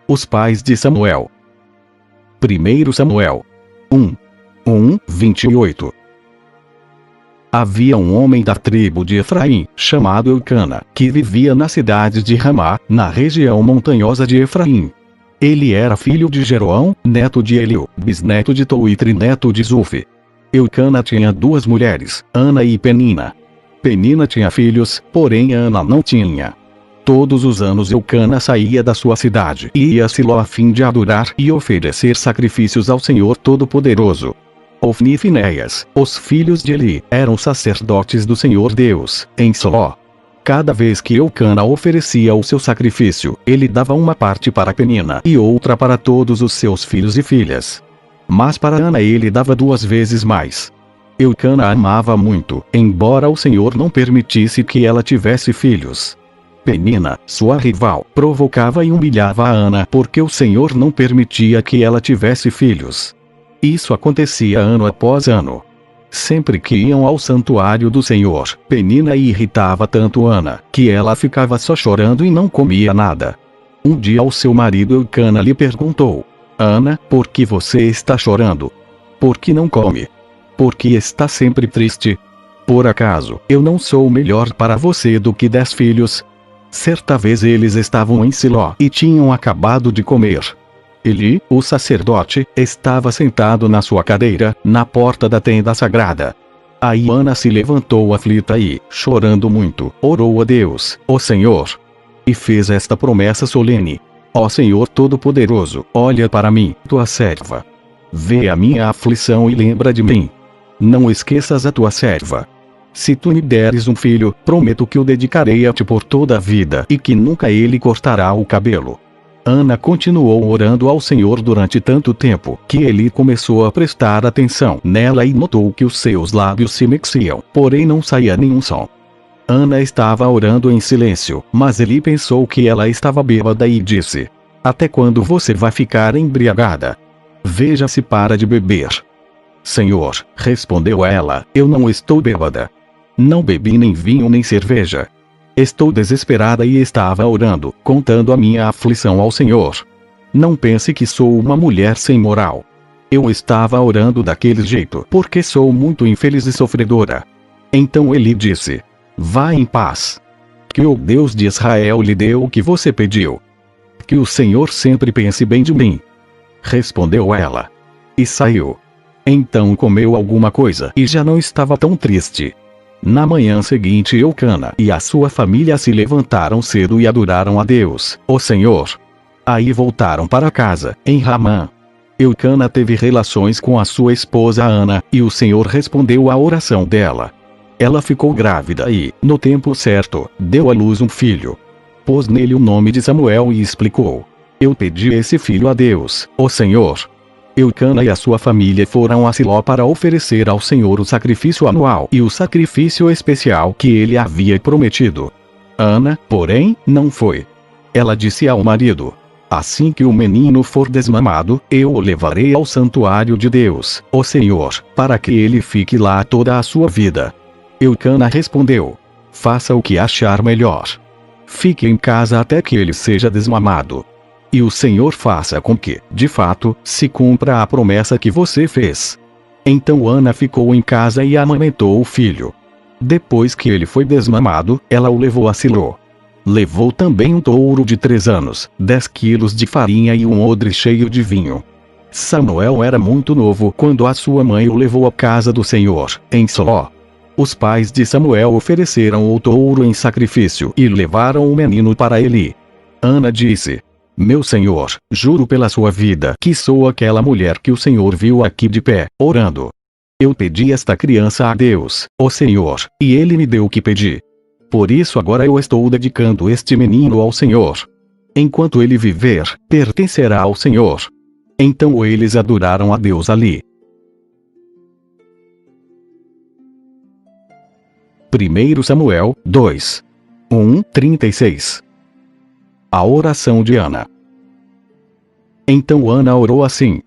Os pais de Samuel. 1 Samuel 1:28. Havia um homem da tribo de Efraim, chamado Eucana, que vivia na cidade de Ramá, na região montanhosa de Efraim. Ele era filho de Jeroão, neto de Eliú, bisneto de Tou e trineto de Zufi. Eucana tinha duas mulheres, Ana e Penina. Penina tinha filhos, porém Ana não tinha. Todos os anos Eucana saía da sua cidade e ia a Siló a fim de adorar e oferecer sacrifícios ao Senhor Todo-Poderoso. Ofni e Finéias, os filhos de Eli, eram sacerdotes do Senhor Deus, em Siló. Cada vez que Eucana oferecia o seu sacrifício, ele dava uma parte para Penina e outra para todos os seus filhos e filhas. Mas para Ana ele dava 2 vezes mais. Eucana a amava muito, embora o Senhor não permitisse que ela tivesse filhos. Penina, sua rival, provocava e humilhava a Ana porque o Senhor não permitia que ela tivesse filhos. Isso acontecia ano após ano. Sempre que iam ao santuário do Senhor, Penina irritava tanto Ana, que ela ficava só chorando e não comia nada. Um dia o seu marido Eucana lhe perguntou: Ana, por que você está chorando? Por que não come? Por que está sempre triste? Por acaso, eu não sou melhor para você do que 10 filhos? Certa vez eles estavam em Siló e tinham acabado de comer. Eli, o sacerdote, estava sentado na sua cadeira, na porta da tenda sagrada. Aí Ana se levantou aflita e, chorando muito, orou a Deus, o Senhor. E fez esta promessa solene: Ó Senhor Todo-Poderoso, olha para mim, tua serva. Vê a minha aflição e lembra de mim. Não esqueças a tua serva. Se tu me deres um filho, prometo que o dedicarei a ti por toda a vida e que nunca ele cortará o cabelo. Ana continuou orando ao Senhor durante tanto tempo que Eli começou a prestar atenção nela e notou que os seus lábios se mexiam, porém não saía nenhum som. Ana estava orando em silêncio, mas Eli pensou que ela estava bêbada e disse: Até quando você vai ficar embriagada? Veja se para de beber. Senhor, respondeu ela, eu não estou bêbada. Não bebi nem vinho nem cerveja. Estou desesperada e estava orando, contando a minha aflição ao Senhor. Não pense que sou uma mulher sem moral. Eu estava orando daquele jeito porque sou muito infeliz e sofredora. Então Eli disse: Vá em paz. Que o Deus de Israel lhe dê o que você pediu. Que o Senhor sempre pense bem de mim. Respondeu ela. E saiu. Então comeu alguma coisa e já não estava tão triste. Na manhã seguinte Eucana e a sua família se levantaram cedo e adoraram a Deus, o Senhor. Aí voltaram para casa, em Ramá. Eucana teve relações com a sua esposa Ana, e o Senhor respondeu à oração dela. Ela ficou grávida e, no tempo certo, deu à luz um filho. Pôs nele o nome de Samuel e explicou: Eu pedi esse filho a Deus, o Senhor. Eucana e a sua família foram a Siló para oferecer ao Senhor o sacrifício anual e o sacrifício especial que ele havia prometido. Ana, porém, não foi. Ela disse ao marido: Assim que o menino for desmamado, eu o levarei ao santuário de Deus, o Senhor, para que ele fique lá toda a sua vida. Eucana respondeu: Faça o que achar melhor. Fique em casa até que ele seja desmamado. E o Senhor faça com que, de fato, se cumpra a promessa que você fez. Então Ana ficou em casa e amamentou o filho. Depois que ele foi desmamado, ela o levou a Siló. Levou também um touro de 3 anos, 10 quilos de farinha e um odre cheio de vinho. Samuel era muito novo quando a sua mãe o levou à casa do Senhor, em Siló. Os pais de Samuel ofereceram o touro em sacrifício e levaram o menino para Eli. Ana disse: Meu senhor, juro pela sua vida que sou aquela mulher que o Senhor viu aqui de pé, orando. Eu pedi esta criança a Deus, o Senhor, e ele me deu o que pedi. Por isso agora eu estou dedicando este menino ao Senhor. Enquanto ele viver, pertencerá ao Senhor. Então eles adoraram a Deus ali. 1 Samuel 2:1-36. A oração de Ana. Então Ana orou assim: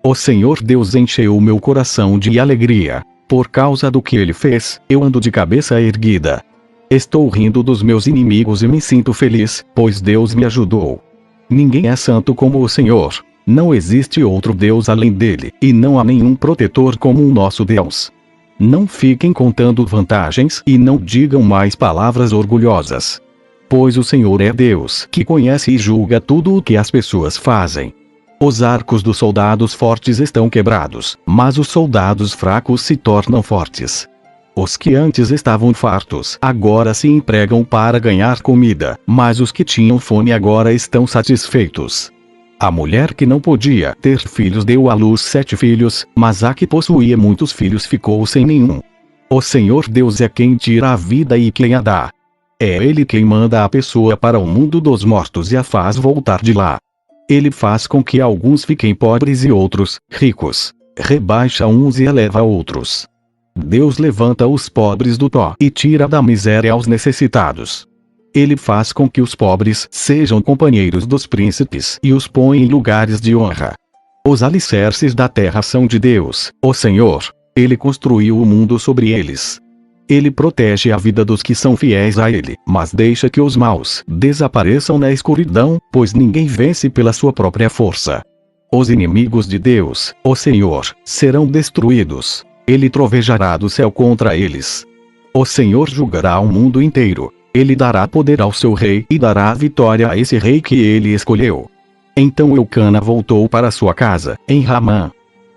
O Senhor Deus encheu o meu coração de alegria. Por causa do que ele fez, eu ando de cabeça erguida. Estou rindo dos meus inimigos e me sinto feliz, pois Deus me ajudou. Ninguém é santo como o Senhor. Não existe outro Deus além dele, e não há nenhum protetor como o nosso Deus. Não fiquem contando vantagens e não digam mais palavras orgulhosas. Pois o Senhor é Deus que conhece e julga tudo o que as pessoas fazem. Os arcos dos soldados fortes estão quebrados, mas os soldados fracos se tornam fortes. Os que antes estavam fartos agora se empregam para ganhar comida, mas os que tinham fome agora estão satisfeitos. A mulher que não podia ter filhos deu à luz 7 filhos, mas a que possuía muitos filhos ficou sem nenhum. O Senhor Deus é quem tira a vida e quem a dá. É Ele quem manda a pessoa para o mundo dos mortos e a faz voltar de lá. Ele faz com que alguns fiquem pobres e outros, ricos. Rebaixa uns e eleva outros. Deus levanta os pobres do pó e tira da miséria aos necessitados. Ele faz com que os pobres sejam companheiros dos príncipes e os põe em lugares de honra. Os alicerces da terra são de Deus, o Senhor. Ele construiu o mundo sobre eles. Ele protege a vida dos que são fiéis a Ele, mas deixa que os maus desapareçam na escuridão, pois ninguém vence pela sua própria força. Os inimigos de Deus, o Senhor, serão destruídos. Ele trovejará do céu contra eles. O Senhor julgará o mundo inteiro. Ele dará poder ao seu rei e dará a vitória a esse rei que ele escolheu. Então Eucana voltou para sua casa, em Ramá.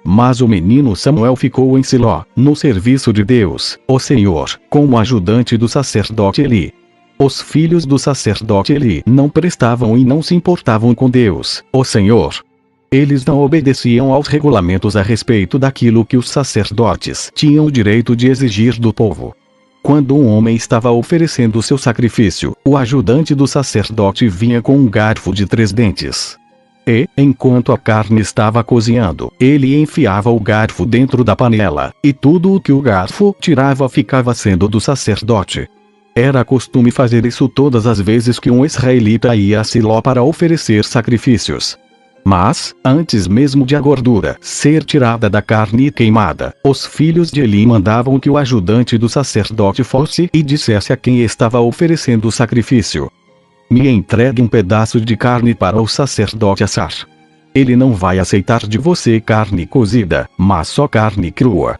Mas o menino Samuel ficou em Siló, no serviço de Deus, o Senhor, como ajudante do sacerdote Eli. Os filhos do sacerdote Eli não prestavam e não se importavam com Deus, o Senhor. Eles não obedeciam aos regulamentos a respeito daquilo que os sacerdotes tinham o direito de exigir do povo. Quando um homem estava oferecendo seu sacrifício, o ajudante do sacerdote vinha com um garfo de 3 dentes. E, enquanto a carne estava cozinhando, ele enfiava o garfo dentro da panela, e tudo o que o garfo tirava ficava sendo do sacerdote. Era costume fazer isso todas as vezes que um israelita ia a Siló para oferecer sacrifícios. Mas, antes mesmo de a gordura ser tirada da carne e queimada, os filhos de Eli mandavam que o ajudante do sacerdote fosse e dissesse a quem estava oferecendo o sacrifício: me entregue um pedaço de carne para o sacerdote assar. Ele não vai aceitar de você carne cozida, mas só carne crua.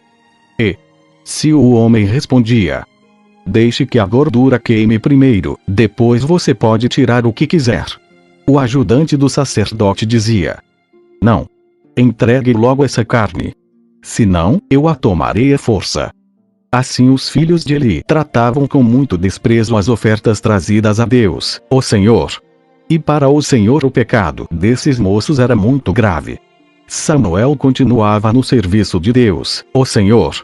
E, se o homem respondia: deixe que a gordura queime primeiro, depois você pode tirar o que quiser, o ajudante do sacerdote dizia: não. Entregue logo essa carne. Senão, eu a tomarei à força. Assim os filhos de Eli tratavam com muito desprezo as ofertas trazidas a Deus, o Senhor. E para o Senhor o pecado desses moços era muito grave. Samuel continuava no serviço de Deus, o Senhor.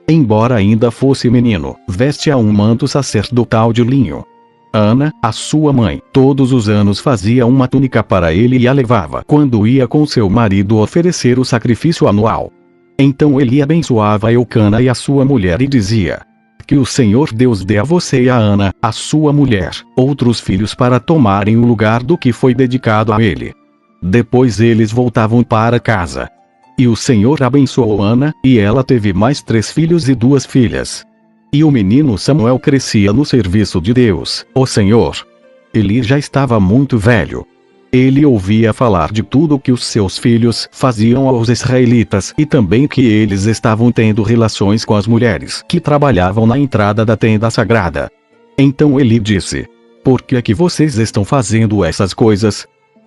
Embora ainda fosse menino, vestia um manto sacerdotal de linho. Ana, a sua mãe, todos os anos fazia uma túnica para ele e a levava quando ia com seu marido oferecer o sacrifício anual. Então ele abençoava Eucana e a sua mulher e dizia: que o Senhor Deus dê a você e a Ana, a sua mulher, outros filhos para tomarem o lugar do que foi dedicado a ele. Depois eles voltavam para casa. E o Senhor abençoou Ana, e ela teve mais 3 filhos e 2 filhas. E o menino Samuel crescia no serviço de Deus, o Senhor. Eli já estava muito velho. Ele ouvia falar de tudo que os seus filhos faziam aos israelitas e também que eles estavam tendo relações com as mulheres que trabalhavam na entrada da tenda sagrada. Então Eli disse: por que é que vocês estão fazendo essas coisas?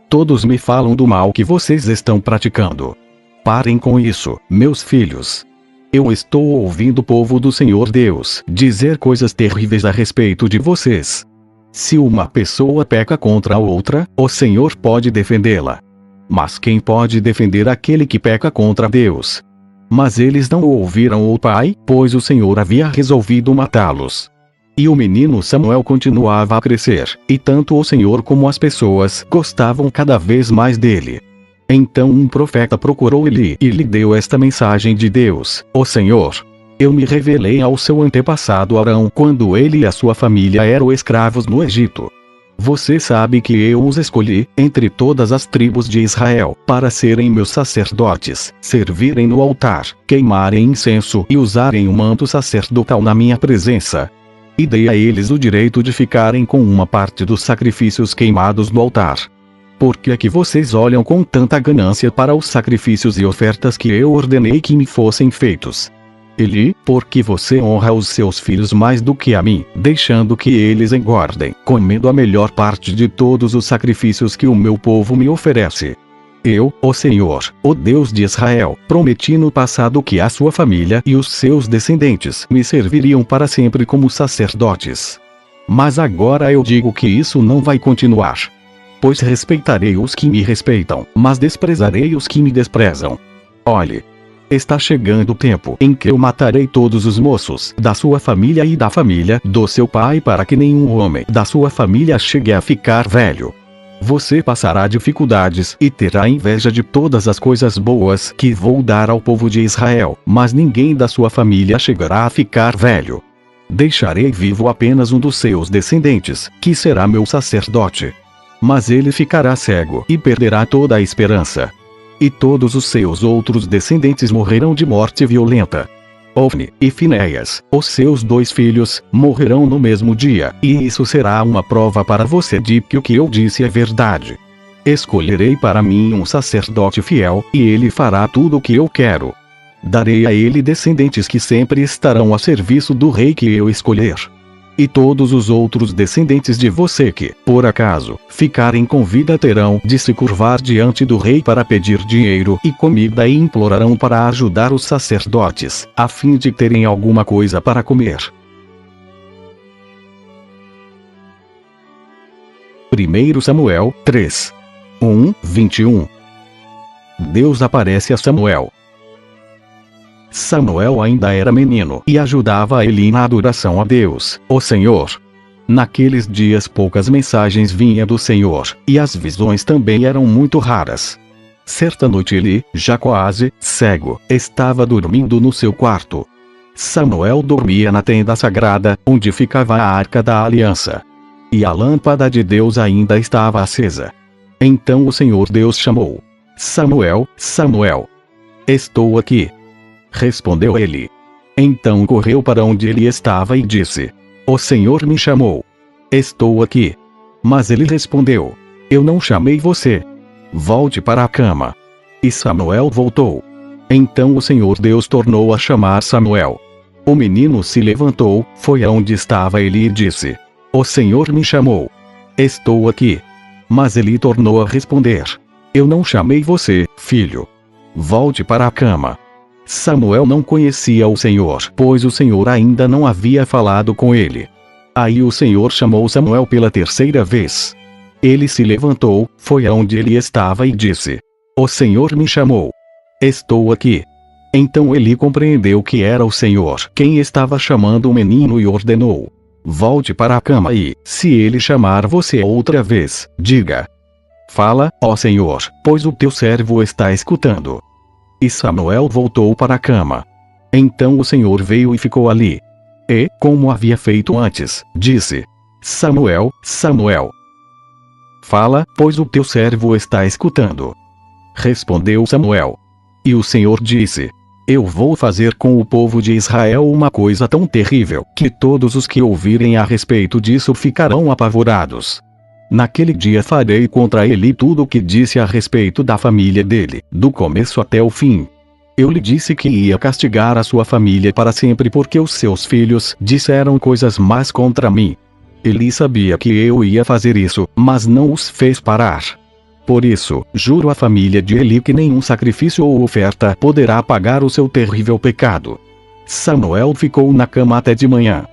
Todos me falam do mal que vocês estão praticando. Parem com isso, meus filhos. Eu estou ouvindo o povo do Senhor Deus dizer coisas terríveis a respeito de vocês. Se uma pessoa peca contra a outra, o Senhor pode defendê-la. Mas quem pode defender aquele que peca contra Deus? Mas eles não ouviram o pai, pois o Senhor havia resolvido matá-los. E o menino Samuel continuava a crescer, e tanto o Senhor como as pessoas gostavam cada vez mais dele. Então um profeta procurou Eli e lhe deu esta mensagem de Deus: ó Senhor, eu me revelei ao seu antepassado Arão quando ele e a sua família eram escravos no Egito. Você sabe que eu os escolhi, entre todas as tribos de Israel, para serem meus sacerdotes, servirem no altar, queimarem incenso e usarem o manto sacerdotal na minha presença. E dei a eles o direito de ficarem com uma parte dos sacrifícios queimados no altar. Por que é que vocês olham com tanta ganância para os sacrifícios e ofertas que eu ordenei que me fossem feitos? Eli, porque você honra os seus filhos mais do que a mim, deixando que eles engordem, comendo a melhor parte de todos os sacrifícios que o meu povo me oferece. Eu, o Senhor, o Deus de Israel, prometi no passado que a sua família e os seus descendentes me serviriam para sempre como sacerdotes. Mas agora eu digo que isso não vai continuar. Pois respeitarei os que me respeitam, mas desprezarei os que me desprezam. Olhe, está chegando o tempo em que eu matarei todos os moços da sua família e da família do seu pai para que nenhum homem da sua família chegue a ficar velho. Você passará dificuldades e terá inveja de todas as coisas boas que vou dar ao povo de Israel, mas ninguém da sua família chegará a ficar velho. Deixarei vivo apenas um dos seus descendentes, que será meu sacerdote. Mas ele ficará cego e perderá toda a esperança. E todos os seus outros descendentes morrerão de morte violenta. Ofni e Finéias, os seus 2 filhos, morrerão no mesmo dia, e isso será uma prova para você de que o que eu disse é verdade. Escolherei para mim um sacerdote fiel, e ele fará tudo o que eu quero. Darei a ele descendentes que sempre estarão a serviço do rei que eu escolher. E todos os outros descendentes de você que, por acaso, ficarem com vida terão de se curvar diante do rei para pedir dinheiro e comida e implorarão para ajudar os sacerdotes, a fim de terem alguma coisa para comer. 1 Samuel 3. 1:21. Deus aparece a Samuel. Samuel ainda era menino e ajudava Eli na adoração a Deus, o Senhor. Naqueles dias poucas mensagens vinham do Senhor, e as visões também eram muito raras. Certa noite Eli, já quase cego, estava dormindo no seu quarto. Samuel dormia na tenda sagrada, onde ficava a arca da aliança. E a lâmpada de Deus ainda estava acesa. Então o Senhor Deus chamou: Samuel, Samuel. Estou aqui. Respondeu ele. Então correu para onde ele estava e disse: O Senhor me chamou. Estou aqui. Mas ele respondeu: Eu não chamei você. Volte para a cama. E Samuel voltou. Então o Senhor Deus tornou a chamar Samuel. O menino se levantou, foi aonde estava Eli e disse: O Senhor me chamou. Estou aqui. Mas ele tornou a responder: Eu não chamei você, filho. Volte para a cama. Samuel não conhecia o Senhor, pois o Senhor ainda não havia falado com ele. Aí o Senhor chamou Samuel pela 3ª vez. Ele se levantou, foi aonde ele estava e disse: O Senhor me chamou. Estou aqui. Então Eli compreendeu que era o Senhor quem estava chamando o menino e ordenou: Volte para a cama e, se ele chamar você outra vez, diga: Fala, ó Senhor, pois o teu servo está escutando. E Samuel voltou para a cama. Então o Senhor veio e ficou ali. E, como havia feito antes, disse: Samuel, Samuel. Fala, pois o teu servo está escutando. Respondeu Samuel. E o Senhor disse: Eu vou fazer com o povo de Israel uma coisa tão terrível, que todos os que ouvirem a respeito disso ficarão apavorados. Naquele dia farei contra ele tudo o que disse a respeito da família dele, do começo até o fim. Eu lhe disse que ia castigar a sua família para sempre porque os seus filhos disseram coisas más contra mim. Eli sabia que eu ia fazer isso, mas não os fez parar. Por isso, juro à família de Eli que nenhum sacrifício ou oferta poderá apagar o seu terrível pecado. Samuel ficou na cama até de manhã.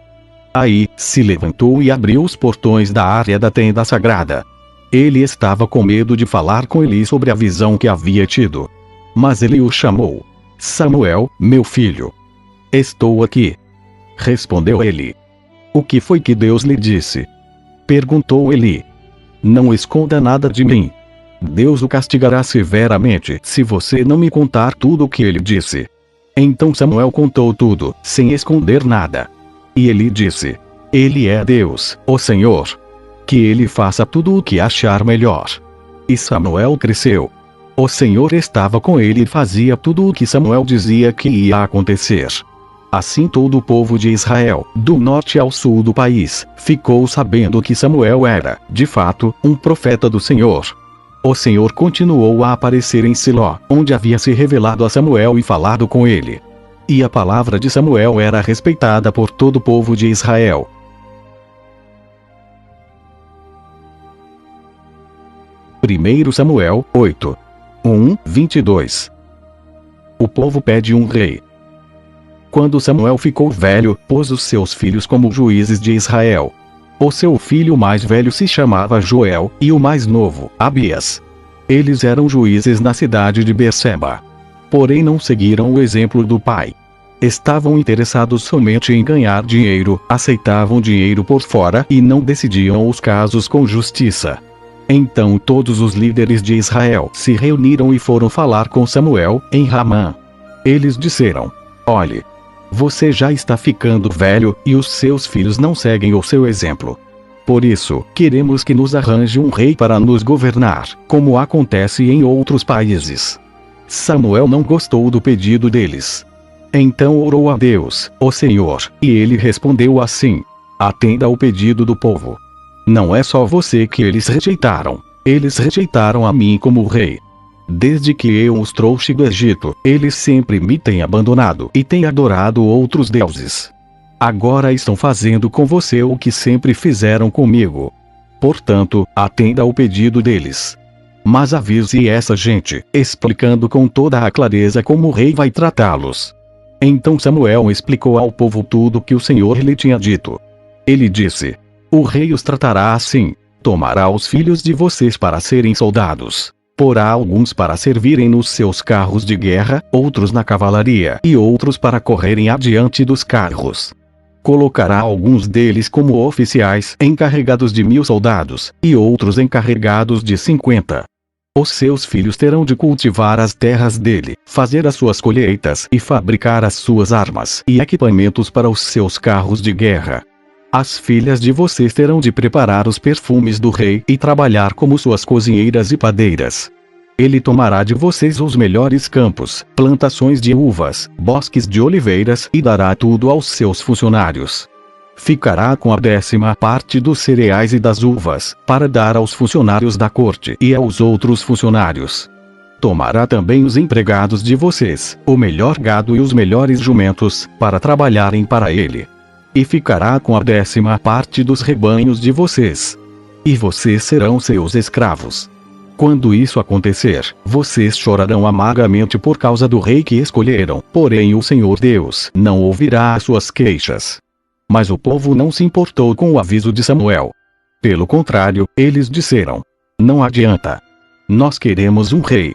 Aí, se levantou e abriu os portões da área da tenda sagrada. Ele estava com medo de falar com Eli sobre a visão que havia tido. Mas Eli o chamou: Samuel, meu filho. Estou aqui. Respondeu ele. O que foi que Deus lhe disse? Perguntou Eli. Não esconda nada de mim. Deus o castigará severamente se você não me contar tudo o que ele disse. Então Samuel contou tudo, sem esconder nada. E Eli disse: Ele é Deus, o Senhor. Que ele faça tudo o que achar melhor. E Samuel cresceu. O Senhor estava com ele e fazia tudo o que Samuel dizia que ia acontecer. Assim todo o povo de Israel, do norte ao sul do país, ficou sabendo que Samuel era, de fato, um profeta do Senhor. o Senhor continuou a aparecer em Siló, onde havia se revelado a Samuel e falado com ele. E a palavra de Samuel era respeitada por todo o povo de Israel. 1 Samuel 8. 1:22. O povo pede um rei. Quando Samuel ficou velho, pôs os seus filhos como juízes de Israel. O seu filho mais velho se chamava Joel, e o mais novo, Abias. Eles eram juízes na cidade de Berseba. Porém não seguiram o exemplo do pai. Estavam interessados somente em ganhar dinheiro, aceitavam dinheiro por fora e não decidiam os casos com justiça. Então todos os líderes de Israel se reuniram e foram falar com Samuel, em Ramá. Eles disseram: olhe, você já está ficando velho, e os seus filhos não seguem o seu exemplo. Por isso, queremos que nos arranje um rei para nos governar, como acontece em outros países. Samuel não gostou do pedido deles. Então orou a Deus, o Senhor, e ele respondeu assim: atenda ao pedido do povo. Não é só você que eles rejeitaram a mim como rei. Desde que eu os trouxe do Egito, eles sempre me têm abandonado e têm adorado outros deuses. Agora estão fazendo com você o que sempre fizeram comigo. Portanto, atenda ao pedido deles. Mas avise essa gente, explicando com toda a clareza como o rei vai tratá-los. Então Samuel explicou ao povo tudo o que o Senhor lhe tinha dito. Ele disse: o rei os tratará assim: tomará os filhos de vocês para serem soldados, porá alguns para servirem nos seus carros de guerra, outros na cavalaria e outros para correrem adiante dos carros. Colocará alguns deles como oficiais encarregados de 1000 soldados, e outros encarregados de 50. Os seus filhos terão de cultivar as terras dele, fazer as suas colheitas e fabricar as suas armas e equipamentos para os seus carros de guerra. As filhas de vocês terão de preparar os perfumes do rei e trabalhar como suas cozinheiras e padeiras. Ele tomará de vocês os melhores campos, plantações de uvas, bosques de oliveiras e dará tudo aos seus funcionários. Ficará com a 10ª parte dos cereais e das uvas, para dar aos funcionários da corte e aos outros funcionários. Tomará também os empregados de vocês, o melhor gado e os melhores jumentos, para trabalharem para ele. E ficará com a 10ª parte dos rebanhos de vocês. E vocês serão seus escravos. Quando isso acontecer, vocês chorarão amargamente por causa do rei que escolheram, porém o Senhor Deus não ouvirá as suas queixas. Mas o povo não se importou com o aviso de Samuel. Pelo contrário, eles disseram: não adianta. Nós queremos um rei.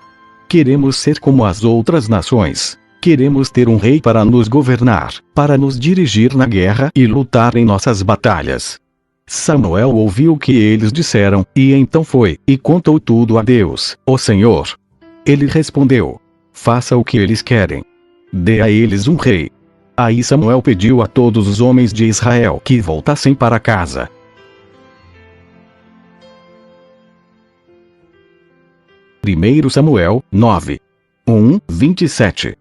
Queremos ser como as outras nações. Queremos ter um rei para nos governar, para nos dirigir na guerra e lutar em nossas batalhas. Samuel ouviu o que eles disseram, e então foi, e contou tudo a Deus, o Senhor. Ele respondeu: faça o que eles querem. Dê a eles um rei. Aí Samuel pediu a todos os homens de Israel que voltassem para casa. 1 Samuel 9. 1:27.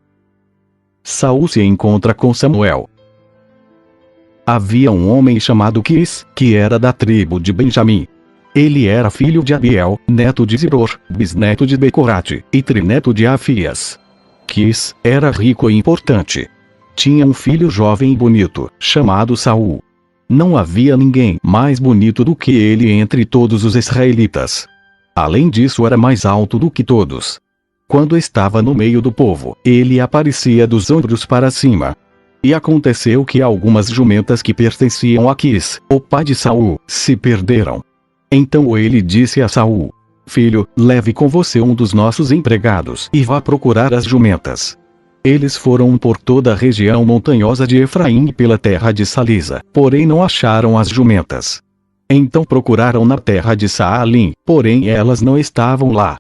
Saul se encontra com Samuel. Havia um homem chamado Quis, que era da tribo de Benjamim. Ele era filho de Abiel, neto de Zibor, bisneto de Becorate, e trineto de Afias. Quis era rico e importante. Tinha um filho jovem e bonito, chamado Saul. Não havia ninguém mais bonito do que ele entre todos os israelitas. Além disso, era mais alto do que todos. Quando estava no meio do povo, ele aparecia dos ombros para cima. E aconteceu que algumas jumentas que pertenciam a Quis, o pai de Saul, se perderam. Então ele disse a Saul: filho, leve com você um dos nossos empregados e vá procurar as jumentas. Eles foram por toda a região montanhosa de Efraim e pela terra de Salisa, porém não acharam as jumentas. Então procuraram na terra de Saalim, porém elas não estavam lá.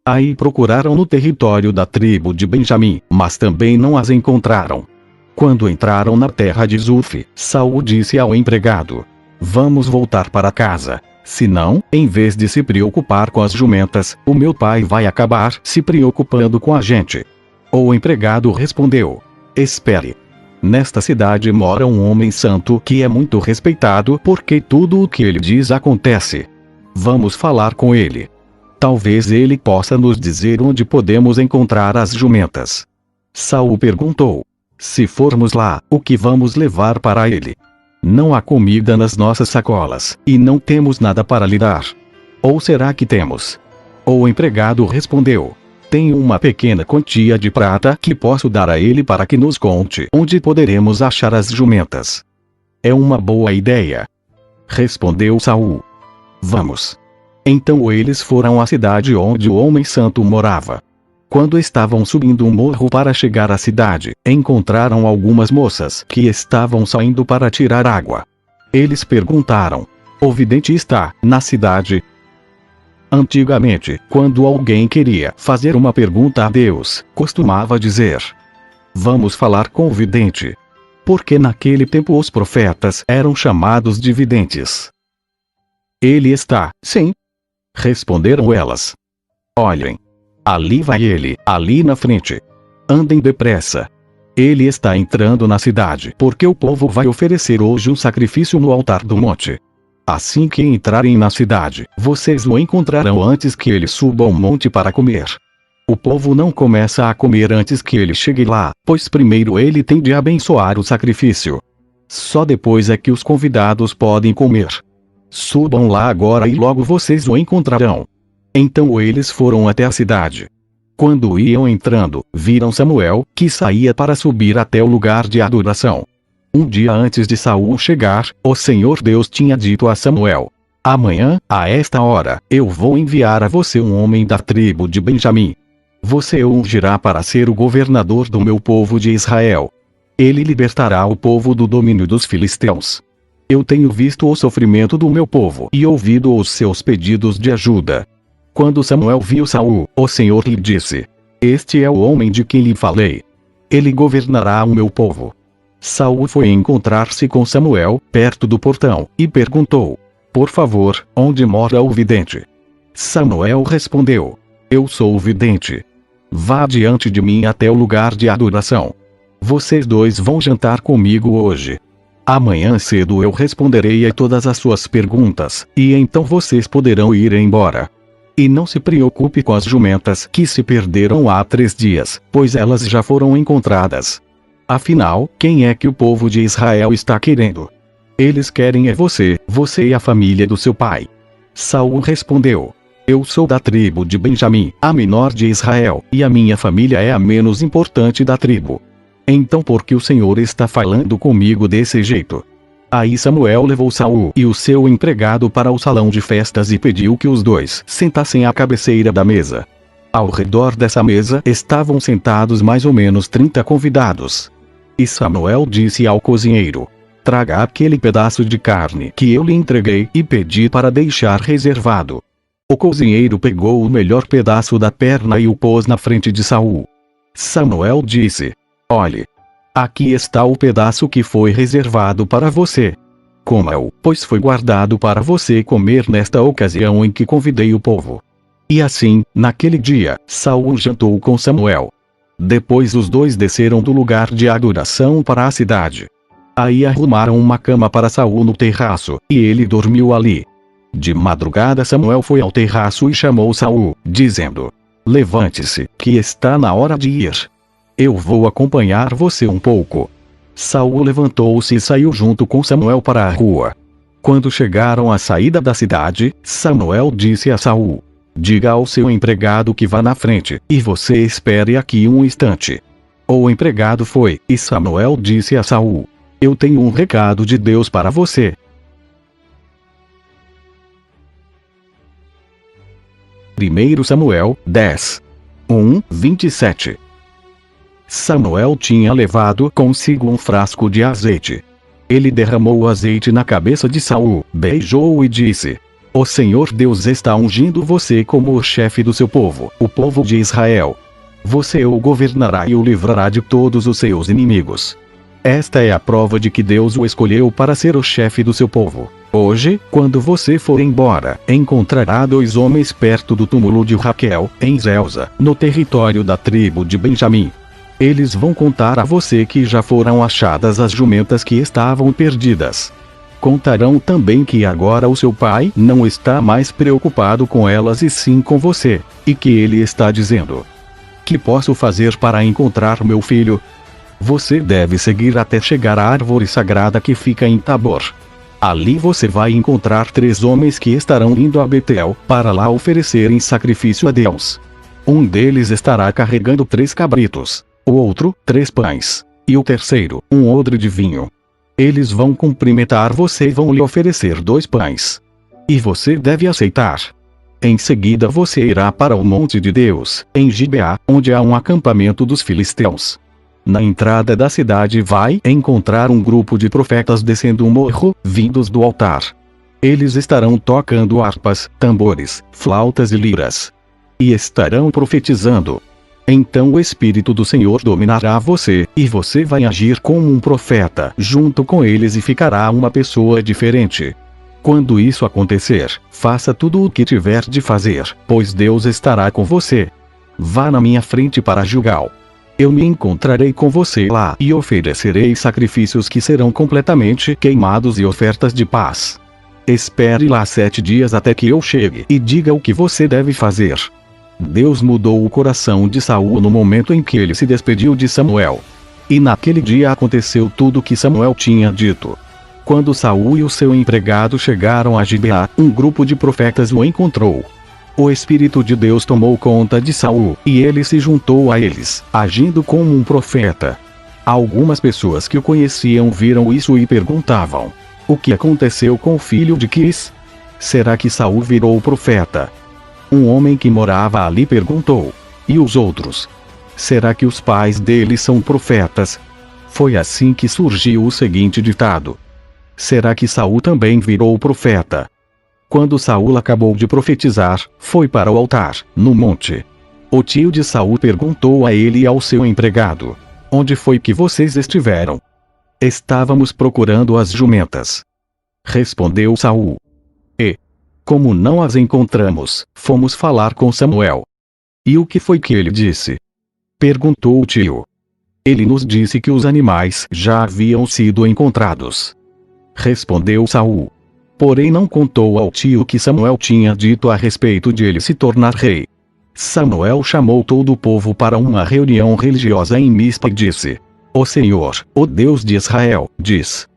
Aí procuraram no território da tribo de Benjamim, mas também não as encontraram. Quando entraram na terra de Zuf, Saul disse ao empregado: vamos voltar para casa. Senão, em vez de se preocupar com as jumentas, o meu pai vai acabar se preocupando com a gente. O empregado respondeu: espere. Nesta cidade mora um homem santo que é muito respeitado porque tudo o que ele diz acontece. Vamos falar com ele. Talvez ele possa nos dizer onde podemos encontrar as jumentas. Saul perguntou: se formos lá, o que vamos levar para ele? Não há comida nas nossas sacolas, e não temos nada para lhe dar. Ou será que temos? O empregado respondeu: tenho uma pequena quantia de prata que posso dar a ele para que nos conte onde poderemos achar as jumentas. É uma boa ideia, respondeu Saul. Vamos. Então eles foram à cidade onde o homem santo morava. Quando estavam subindo um morro para chegar à cidade, encontraram algumas moças que estavam saindo para tirar água. Eles perguntaram: o vidente está na cidade? Antigamente, quando alguém queria fazer uma pergunta a Deus, costumava dizer: vamos falar com o vidente. Porque naquele tempo os profetas eram chamados de videntes. Ele está, sim, responderam elas. Olhem. Ali vai ele, ali na frente. Andem depressa. Ele está entrando na cidade porque o povo vai oferecer hoje um sacrifício no altar do monte. Assim que entrarem na cidade, vocês o encontrarão antes que ele suba ao monte para comer. O povo não começa a comer antes que ele chegue lá, pois primeiro ele tem de abençoar o sacrifício. Só depois é que os convidados podem comer. Subam lá agora e logo vocês o encontrarão. Então eles foram até a cidade. Quando iam entrando, viram Samuel, que saía para subir até o lugar de adoração. Um dia antes de Saul chegar, o Senhor Deus tinha dito a Samuel: amanhã, a esta hora, eu vou enviar a você um homem da tribo de Benjamim. Você o ungirá para ser o governador do meu povo de Israel. Ele libertará o povo do domínio dos filisteus. Eu tenho visto o sofrimento do meu povo e ouvido os seus pedidos de ajuda. Quando Samuel viu Saul, o Senhor lhe disse: este é o homem de quem lhe falei. Ele governará o meu povo. Saul foi encontrar-se com Samuel, perto do portão, e perguntou: por favor, onde mora o vidente? Samuel respondeu: eu sou o vidente. Vá diante de mim até o lugar de adoração. Vocês dois vão jantar comigo hoje. Amanhã cedo eu responderei a todas as suas perguntas, e então vocês poderão ir embora. E não se preocupe com as jumentas que se perderam há 3 dias, pois elas já foram encontradas. Afinal, quem é que o povo de Israel está querendo? Eles querem é você e a família do seu pai. Saul respondeu: eu sou da tribo de Benjamim, a menor de Israel, e a minha família é a menos importante da tribo. Então por que o Senhor está falando comigo desse jeito? Aí Samuel levou Saul e o seu empregado para o salão de festas e pediu que os dois sentassem à cabeceira da mesa. Ao redor dessa mesa estavam sentados mais ou menos 30 convidados. E Samuel disse ao cozinheiro: traga aquele pedaço de carne que eu lhe entreguei e pedi para deixar reservado. O cozinheiro pegou o melhor pedaço da perna e o pôs na frente de Saul. Samuel disse: olhe. Aqui está o pedaço que foi reservado para você. Coma-o, pois foi guardado para você comer nesta ocasião em que convidei o povo. E assim, naquele dia, Saul jantou com Samuel. Depois os dois desceram do lugar de adoração para a cidade. Aí arrumaram uma cama para Saul no terraço, e ele dormiu ali. De madrugada Samuel foi ao terraço e chamou Saul, dizendo: levante-se, que está na hora de ir. Eu vou acompanhar você um pouco. Saul levantou-se e saiu junto com Samuel para a rua. Quando chegaram à saída da cidade, Samuel disse a Saul: diga ao seu empregado que vá na frente, e você espere aqui um instante. O empregado foi, e Samuel disse a Saul: eu tenho um recado de Deus para você. 1 Samuel 10. 1:27. Samuel tinha levado consigo um frasco de azeite. Ele derramou o azeite na cabeça de Saul, beijou-o e disse: o Senhor Deus está ungindo você como o chefe do seu povo, o povo de Israel. Você o governará e o livrará de todos os seus inimigos. Esta é a prova de que Deus o escolheu para ser o chefe do seu povo. Hoje, quando você for embora, encontrará 2 homens perto do túmulo de Raquel, em Zelza, no território da tribo de Benjamim. Eles vão contar a você que já foram achadas as jumentas que estavam perdidas. Contarão também que agora o seu pai não está mais preocupado com elas e sim com você, e que ele está dizendo: que posso fazer para encontrar meu filho? Você deve seguir até chegar à árvore sagrada que fica em Tabor. Ali você vai encontrar 3 homens que estarão indo a Betel, para lá oferecerem sacrifício a Deus. Um deles estará carregando 3 cabritos, o outro, 3 pães, e o terceiro, um odre de vinho. Eles vão cumprimentar você e vão lhe oferecer 2 pães. E você deve aceitar. Em seguida você irá para o monte de Deus, em Gibeá, onde há um acampamento dos filisteus. Na entrada da cidade vai encontrar um grupo de profetas descendo um morro, vindos do altar. Eles estarão tocando harpas, tambores, flautas e liras. E estarão profetizando. Então o Espírito do Senhor dominará você, e você vai agir como um profeta junto com eles e ficará uma pessoa diferente. Quando isso acontecer, faça tudo o que tiver de fazer, pois Deus estará com você. Vá na minha frente para Gilgal. Eu me encontrarei com você lá e oferecerei sacrifícios que serão completamente queimados e ofertas de paz. Espere lá 7 dias até que eu chegue e diga o que você deve fazer. Deus mudou o coração de Saul no momento em que ele se despediu de Samuel. E naquele dia aconteceu tudo o que Samuel tinha dito. Quando Saul e o seu empregado chegaram a Gibeá, um grupo de profetas o encontrou. O Espírito de Deus tomou conta de Saul, e ele se juntou a eles, agindo como um profeta. Algumas pessoas que o conheciam viram isso e perguntavam: o que aconteceu com o filho de Quis? Será que Saul virou profeta? Um homem que morava ali perguntou: e os outros? Será que os pais deles são profetas? Foi assim que surgiu o seguinte ditado: será que Saul também virou profeta? Quando Saul acabou de profetizar, foi para o altar, no monte. O tio de Saul perguntou a ele e ao seu empregado: onde foi que vocês estiveram? Estávamos procurando as jumentas. Respondeu Saul. E, como não as encontramos, fomos falar com Samuel. E o que foi que ele disse? Perguntou o tio. Ele nos disse que os animais já haviam sido encontrados. Respondeu Saul. Porém não contou ao tio o que Samuel tinha dito a respeito de ele se tornar rei. Samuel chamou todo o povo para uma reunião religiosa em Mispa e disse: o Senhor, o Deus de Israel, diz: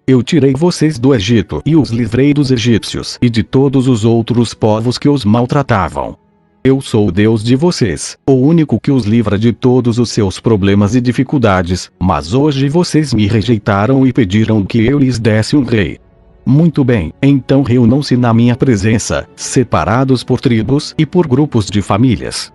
eu tirei vocês do Egito e os livrei dos egípcios e de todos os outros povos que os maltratavam. Eu sou o Deus de vocês, o único que os livra de todos os seus problemas e dificuldades, mas hoje vocês me rejeitaram e pediram que eu lhes desse um rei. Muito bem, então reúnam-se na minha presença, separados por tribos e por grupos de famílias.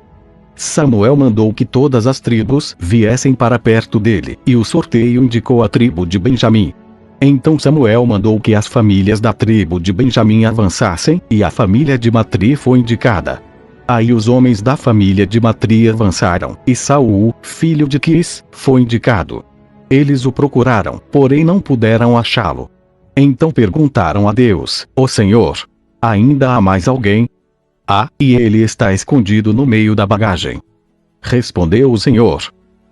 Samuel mandou que todas as tribos viessem para perto dele, e o sorteio indicou a tribo de Benjamim. Então Samuel mandou que as famílias da tribo de Benjamim avançassem, e a família de Matri foi indicada. Aí os homens da família de Matri avançaram, e Saul, filho de Quis, foi indicado. Eles o procuraram, porém não puderam achá-lo. Então perguntaram a Deus: ó Senhor, ainda há mais alguém? E ele está escondido no meio da bagagem. Respondeu o Senhor.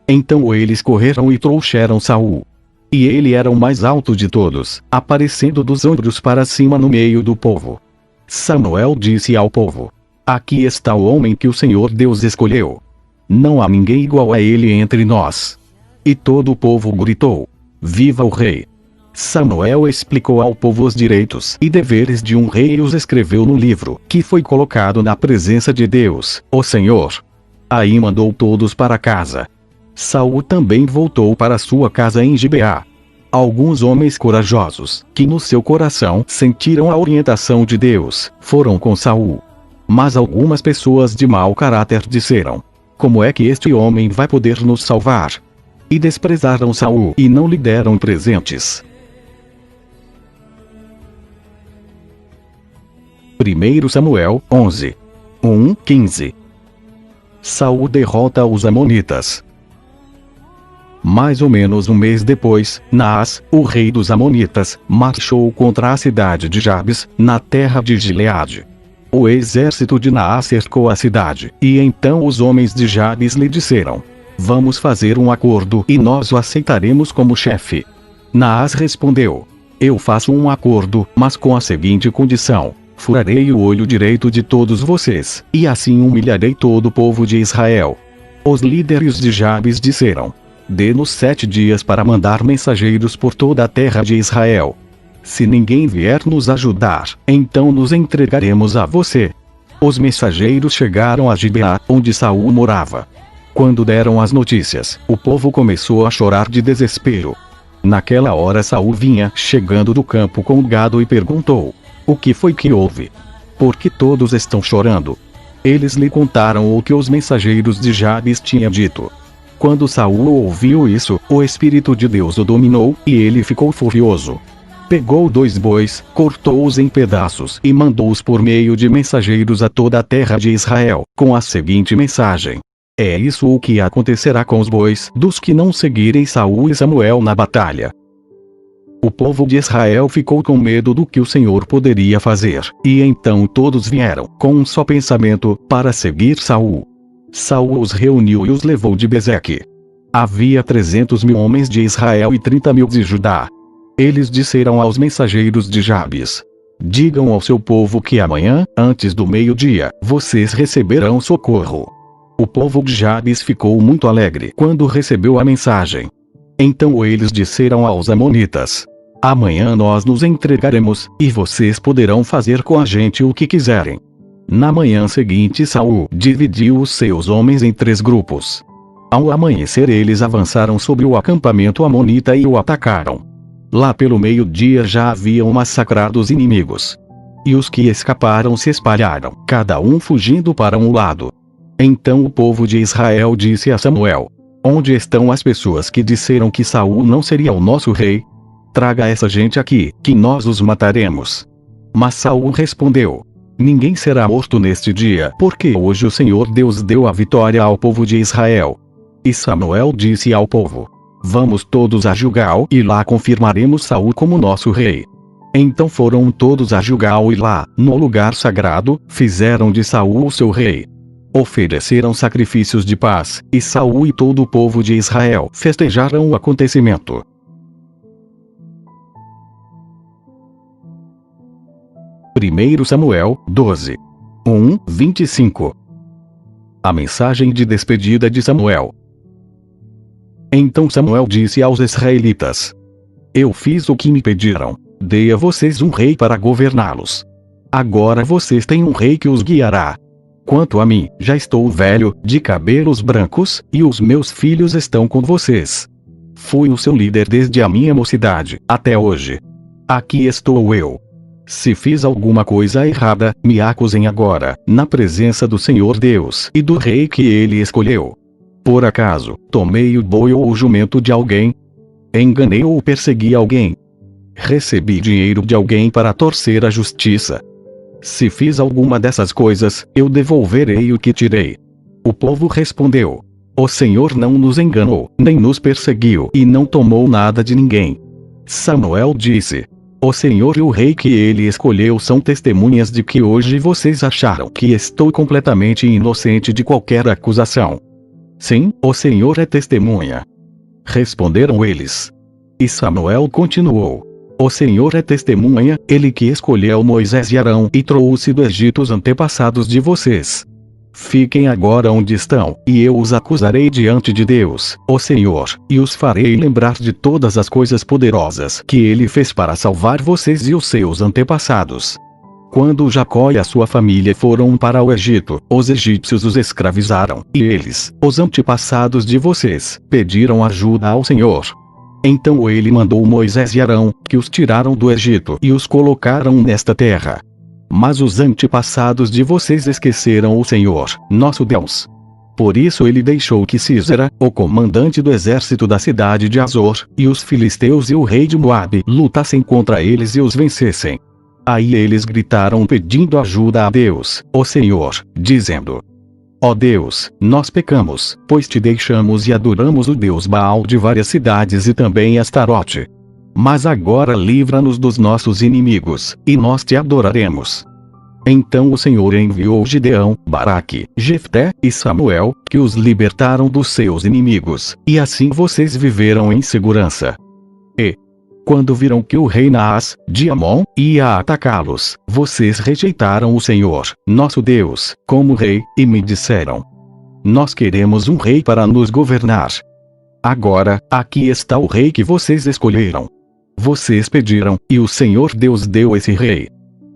Então eles correram e trouxeram Saul. E ele era o mais alto de todos, aparecendo dos ombros para cima no meio do povo. Samuel disse ao povo: aqui está o homem que o Senhor Deus escolheu. Não há ninguém igual a ele entre nós. E todo o povo gritou: viva o rei! Samuel explicou ao povo os direitos e deveres de um rei e os escreveu no livro, que foi colocado na presença de Deus, o Senhor. Aí mandou todos para casa. Saul também voltou para sua casa em Gibeá. Alguns homens corajosos, que no seu coração sentiram a orientação de Deus, foram com Saul. Mas algumas pessoas de mau caráter disseram: como é que este homem vai poder nos salvar? E desprezaram Saul e não lhe deram presentes. 1 Samuel 11. 1:15. Saul derrota os amonitas. Mais ou menos um mês depois, Naás, o rei dos amonitas, marchou contra a cidade de Jabes, na terra de Gileade. O exército de Naás cercou a cidade, e então os homens de Jabes lhe disseram: vamos fazer um acordo e nós o aceitaremos como chefe. Naás respondeu: Eu faço um acordo, mas com a seguinte condição: furarei o olho direito de todos vocês, e assim humilharei todo o povo de Israel. Os líderes de Jabes disseram: dê-nos 7 dias para mandar mensageiros por toda a terra de Israel. Se ninguém vier nos ajudar, então nos entregaremos a você. Os mensageiros chegaram a Gibeá, onde Saul morava. Quando deram as notícias, o povo começou a chorar de desespero. Naquela hora Saul vinha chegando do campo com o gado e perguntou: o que foi que houve? Por que todos estão chorando? Eles lhe contaram o que os mensageiros de Jabes tinham dito. Quando Saul ouviu isso, o Espírito de Deus o dominou, e ele ficou furioso. Pegou 2 bois, cortou-os em pedaços e mandou-os por meio de mensageiros a toda a terra de Israel, com a seguinte mensagem: é isso o que acontecerá com os bois dos que não seguirem Saul e Samuel na batalha. O povo de Israel ficou com medo do que o Senhor poderia fazer, e então todos vieram, com um só pensamento, para seguir Saul. Saul os reuniu e os levou de Bezeque. Havia 300.000 homens de Israel e 30.000 de Judá. Eles disseram aos mensageiros de Jabes: digam ao seu povo que amanhã, antes do meio-dia, vocês receberão socorro. O povo de Jabes ficou muito alegre quando recebeu a mensagem. Então eles disseram aos amonitas: amanhã nós nos entregaremos, e vocês poderão fazer com a gente o que quiserem. Na manhã seguinte Saul dividiu os seus homens em 3 grupos. Ao amanhecer eles avançaram sobre o acampamento amonita e o atacaram. Lá pelo meio-dia já haviam massacrado os inimigos. E os que escaparam se espalharam, cada um fugindo para um lado. Então o povo de Israel disse a Samuel: onde estão as pessoas que disseram que Saul não seria o nosso rei? Traga essa gente aqui, que nós os mataremos. Mas Saul respondeu: ninguém será morto neste dia, porque hoje o Senhor Deus deu a vitória ao povo de Israel. E Samuel disse ao povo: vamos todos a Gilgal, e lá confirmaremos Saul como nosso rei. Então foram todos a Gilgal e lá, no lugar sagrado, fizeram de Saul o seu rei. Ofereceram sacrifícios de paz, e Saul e todo o povo de Israel festejaram o acontecimento. Primeiro Samuel, 12. 1:25. A mensagem de despedida de Samuel. Então Samuel disse aos israelitas: eu fiz o que me pediram, dei a vocês um rei para governá-los. Agora vocês têm um rei que os guiará. Quanto a mim, já estou velho, de cabelos brancos, e os meus filhos estão com vocês. Fui o seu líder desde a minha mocidade, até hoje. Aqui estou eu. Se fiz alguma coisa errada, me acusem agora, na presença do Senhor Deus e do rei que ele escolheu. Por acaso, tomei o boi ou o jumento de alguém? Enganei ou persegui alguém? Recebi dinheiro de alguém para torcer a justiça? Se fiz alguma dessas coisas, eu devolverei o que tirei. O povo respondeu: o Senhor não nos enganou, nem nos perseguiu e não tomou nada de ninguém. Samuel disse: o Senhor e o rei que ele escolheu são testemunhas de que hoje vocês acharam que estou completamente inocente de qualquer acusação. Sim, o Senhor é testemunha. Responderam eles. E Samuel continuou: o Senhor é testemunha, ele que escolheu Moisés e Arão e trouxe do Egito os antepassados de vocês. Fiquem agora onde estão, e eu os acusarei diante de Deus, o Senhor, e os farei lembrar de todas as coisas poderosas que ele fez para salvar vocês e os seus antepassados. Quando Jacó e a sua família foram para o Egito, os egípcios os escravizaram, e eles, os antepassados de vocês, pediram ajuda ao Senhor. Então ele mandou Moisés e Arão, que os tiraram do Egito e os colocaram nesta terra. Mas os antepassados de vocês esqueceram o Senhor, nosso Deus. Por isso ele deixou que Sísera, o comandante do exército da cidade de Azor, e os filisteus e o rei de Moabe lutassem contra eles e os vencessem. Aí eles gritaram pedindo ajuda a Deus, o Senhor, dizendo: ó Deus, nós pecamos, pois te deixamos e adoramos o Deus Baal de várias cidades e também Astarote. Mas agora livra-nos dos nossos inimigos, e nós te adoraremos. Então o Senhor enviou Gideão, Baraque, Jefté e Samuel, que os libertaram dos seus inimigos, e assim vocês viveram em segurança. E Quando viram que o rei Naás, de Amon, ia atacá-los, vocês rejeitaram o Senhor, nosso Deus, como rei, e me disseram: nós queremos um rei para nos governar. Agora, aqui está o rei que vocês escolheram. Vocês pediram, e o Senhor Deus deu esse rei.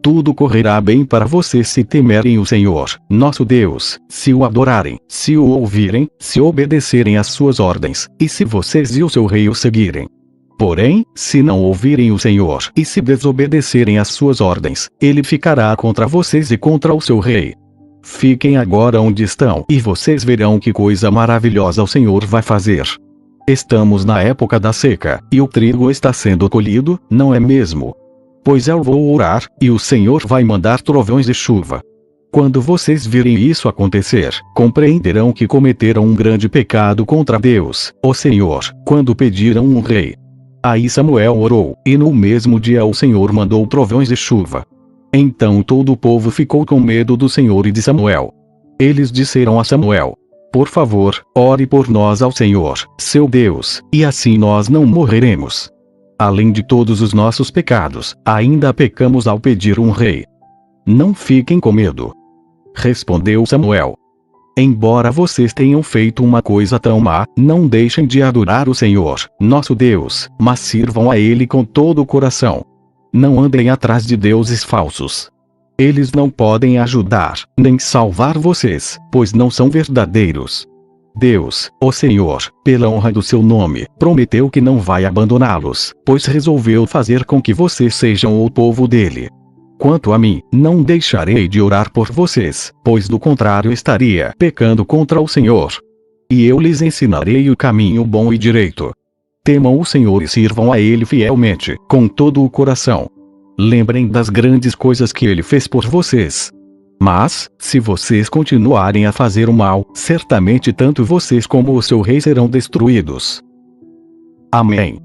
Tudo correrá bem para vocês se temerem o Senhor, nosso Deus, se o adorarem, se o ouvirem, se obedecerem às suas ordens, e se vocês e o seu rei o seguirem. Porém, se não ouvirem o Senhor e se desobedecerem às suas ordens, ele ficará contra vocês e contra o seu rei. Fiquem agora onde estão e vocês verão que coisa maravilhosa o Senhor vai fazer. Estamos na época da seca, e o trigo está sendo colhido, não é mesmo? Pois eu vou orar, e o Senhor vai mandar trovões e chuva. Quando vocês virem isso acontecer, compreenderão que cometeram um grande pecado contra Deus, o Senhor, quando pediram um rei. Aí Samuel orou, e no mesmo dia o Senhor mandou trovões e chuva. Então todo o povo ficou com medo do Senhor e de Samuel. Eles disseram a Samuel: por favor, ore por nós ao Senhor, seu Deus, e assim nós não morreremos. Além de todos os nossos pecados, ainda pecamos ao pedir um rei. Não fiquem com medo. Respondeu Samuel: embora vocês tenham feito uma coisa tão má, não deixem de adorar o Senhor, nosso Deus, mas sirvam a Ele com todo o coração. Não andem atrás de deuses falsos. Eles não podem ajudar, nem salvar vocês, pois não são verdadeiros. Deus, o Senhor, pela honra do seu nome, prometeu que não vai abandoná-los, pois resolveu fazer com que vocês sejam o povo dele. Quanto a mim, não deixarei de orar por vocês, pois do contrário estaria pecando contra o Senhor. E eu lhes ensinarei o caminho bom e direito. Temam o Senhor e sirvam a Ele fielmente, com todo o coração. Lembrem das grandes coisas que Ele fez por vocês. Mas, se vocês continuarem a fazer o mal, certamente tanto vocês como o seu rei serão destruídos. Amém.